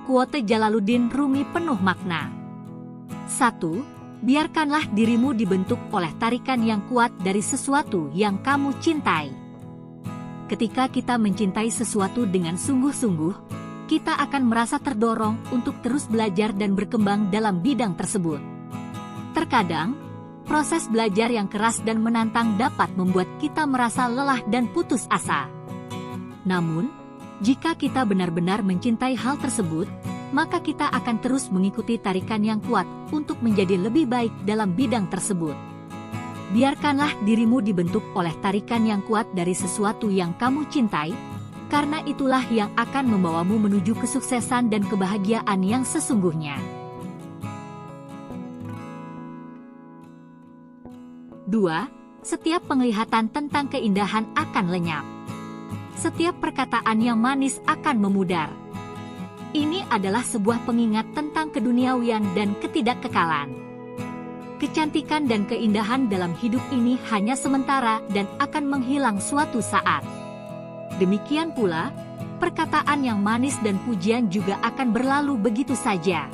Quote Jalaluddin Rumi penuh makna. 1. Biarkanlah dirimu dibentuk oleh tarikan yang kuat dari sesuatu yang kamu cintai. Ketika kita mencintai sesuatu dengan sungguh-sungguh, kita akan merasa terdorong untuk terus belajar dan berkembang dalam bidang tersebut. Terkadang, proses belajar yang keras dan menantang dapat membuat kita merasa lelah dan putus asa. Namun, jika kita benar-benar mencintai hal tersebut, maka kita akan terus mengikuti tarikan yang kuat untuk menjadi lebih baik dalam bidang tersebut. Biarkanlah dirimu dibentuk oleh tarikan yang kuat dari sesuatu yang kamu cintai, karena itulah yang akan membawamu menuju kesuksesan dan kebahagiaan yang sesungguhnya. 2. Setiap penglihatan tentang keindahan akan lenyap. Setiap perkataan yang manis akan memudar. Ini adalah sebuah pengingat tentang keduniawian dan ketidakkekalan. Kecantikan dan keindahan dalam hidup ini hanya sementara dan akan menghilang suatu saat. Demikian pula, perkataan yang manis dan pujian juga akan berlalu begitu saja.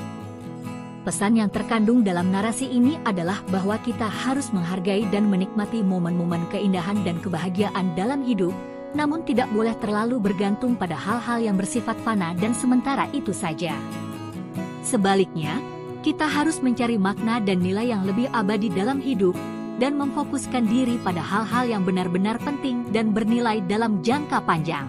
Pesan yang terkandung dalam narasi ini adalah bahwa kita harus menghargai dan menikmati momen-momen keindahan dan kebahagiaan dalam hidup, namun tidak boleh terlalu bergantung pada hal-hal yang bersifat fana dan sementara itu saja. Sebaliknya, kita harus mencari makna dan nilai yang lebih abadi dalam hidup, dan memfokuskan diri pada hal-hal yang benar-benar penting dan bernilai dalam jangka panjang.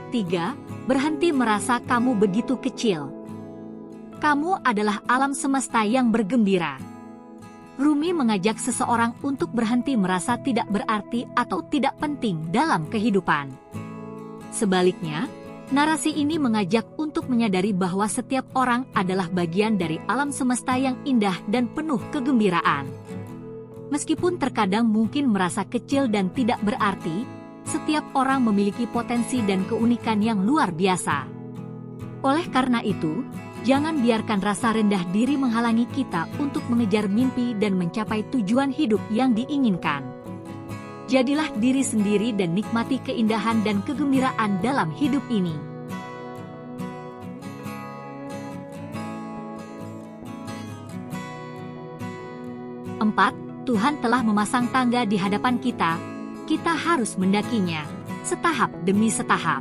Tiga, berhenti merasa kamu begitu kecil. Kamu adalah alam semesta yang bergembira. Rumi mengajak seseorang untuk berhenti merasa tidak berarti atau tidak penting dalam kehidupan. Sebaliknya, narasi ini mengajak untuk menyadari bahwa setiap orang adalah bagian dari alam semesta yang indah dan penuh kegembiraan. Meskipun terkadang mungkin merasa kecil dan tidak berarti, setiap orang memiliki potensi dan keunikan yang luar biasa. Oleh karena itu, jangan biarkan rasa rendah diri menghalangi kita untuk mengejar mimpi dan mencapai tujuan hidup yang diinginkan. Jadilah diri sendiri dan nikmati keindahan dan kegembiraan dalam hidup ini. 4. Tuhan telah memasang tangga di hadapan kita. Kita harus mendakinya, setahap demi setahap.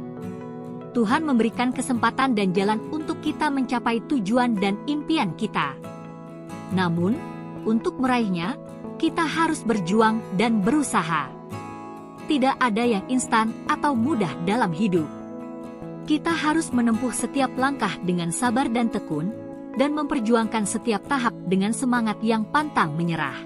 Tuhan memberikan kesempatan dan jalan untuk kita mencapai tujuan dan impian kita. Namun, untuk meraihnya, kita harus berjuang dan berusaha. Tidak ada yang instan atau mudah dalam hidup. Kita harus menempuh setiap langkah dengan sabar dan tekun, dan memperjuangkan setiap tahap dengan semangat yang pantang menyerah.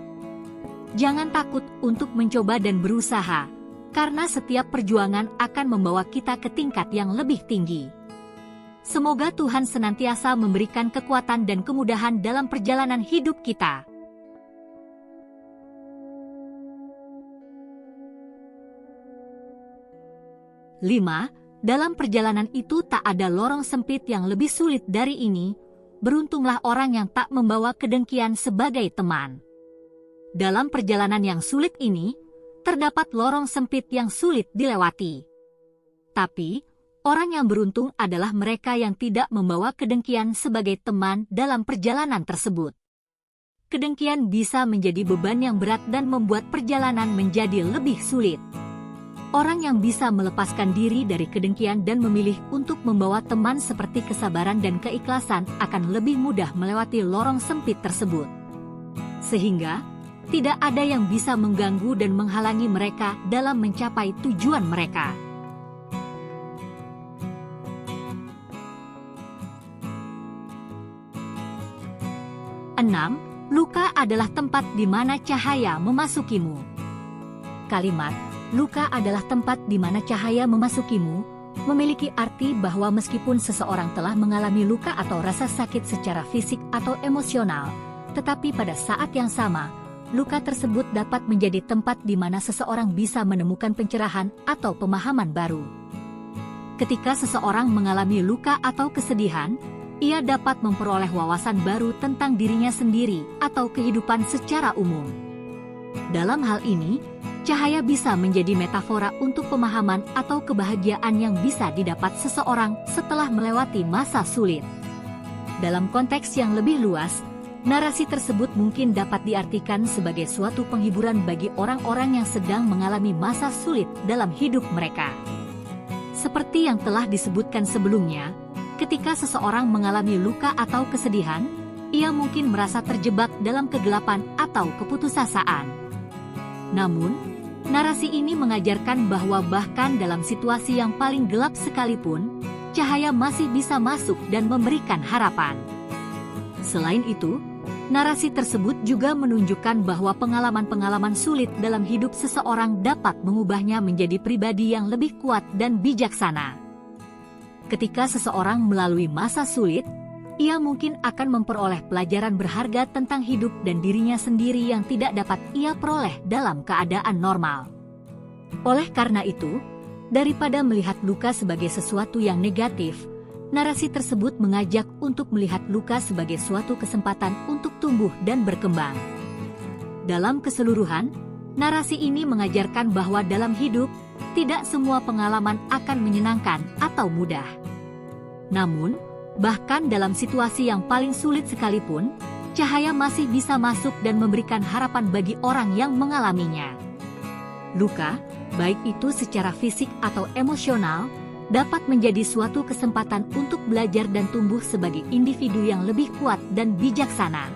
Jangan takut untuk mencoba dan berusaha, karena setiap perjuangan akan membawa kita ke tingkat yang lebih tinggi. Semoga Tuhan senantiasa memberikan kekuatan dan kemudahan dalam perjalanan hidup kita. Lima, dalam perjalanan itu tak ada lorong sempit yang lebih sulit dari ini. Beruntunglah orang yang tak membawa kedengkian sebagai teman. Dalam perjalanan yang sulit ini, terdapat lorong sempit yang sulit dilewati. Tapi, orang yang beruntung adalah mereka yang tidak membawa kedengkian sebagai teman dalam perjalanan tersebut. Kedengkian bisa menjadi beban yang berat dan membuat perjalanan menjadi lebih sulit. Orang yang bisa melepaskan diri dari kedengkian dan memilih untuk membawa teman seperti kesabaran dan keikhlasan akan lebih mudah melewati lorong sempit tersebut. Sehingga, tidak ada yang bisa mengganggu dan menghalangi mereka dalam mencapai tujuan mereka. 6. Luka adalah tempat di mana cahaya memasukimu. Kalimat, luka adalah tempat di mana cahaya memasukimu, memiliki arti bahwa meskipun seseorang telah mengalami luka atau rasa sakit secara fisik atau emosional, tetapi pada saat yang sama, luka tersebut dapat menjadi tempat di mana seseorang bisa menemukan pencerahan atau pemahaman baru. Ketika seseorang mengalami luka atau kesedihan, ia dapat memperoleh wawasan baru tentang dirinya sendiri atau kehidupan secara umum. Dalam hal ini, cahaya bisa menjadi metafora untuk pemahaman atau kebahagiaan yang bisa didapat seseorang setelah melewati masa sulit. Dalam konteks yang lebih luas, narasi tersebut mungkin dapat diartikan sebagai suatu penghiburan bagi orang-orang yang sedang mengalami masa sulit dalam hidup mereka. Seperti yang telah disebutkan sebelumnya, ketika seseorang mengalami luka atau kesedihan, ia mungkin merasa terjebak dalam kegelapan atau keputusasaan. Namun, narasi ini mengajarkan bahwa bahkan dalam situasi yang paling gelap sekalipun, cahaya masih bisa masuk dan memberikan harapan. Selain itu, narasi tersebut juga menunjukkan bahwa pengalaman-pengalaman sulit dalam hidup seseorang dapat mengubahnya menjadi pribadi yang lebih kuat dan bijaksana. Ketika seseorang melalui masa sulit, ia mungkin akan memperoleh pelajaran berharga tentang hidup dan dirinya sendiri yang tidak dapat ia peroleh dalam keadaan normal. Oleh karena itu, daripada melihat luka sebagai sesuatu yang negatif, narasi tersebut mengajak untuk melihat luka sebagai suatu kesempatan untuk tumbuh dan berkembang. Dalam keseluruhan, narasi ini mengajarkan bahwa dalam hidup, tidak semua pengalaman akan menyenangkan atau mudah. Namun, bahkan dalam situasi yang paling sulit sekalipun, cahaya masih bisa masuk dan memberikan harapan bagi orang yang mengalaminya. Luka, baik itu secara fisik atau emosional, dapat menjadi suatu kesempatan untuk belajar dan tumbuh sebagai individu yang lebih kuat dan bijaksana.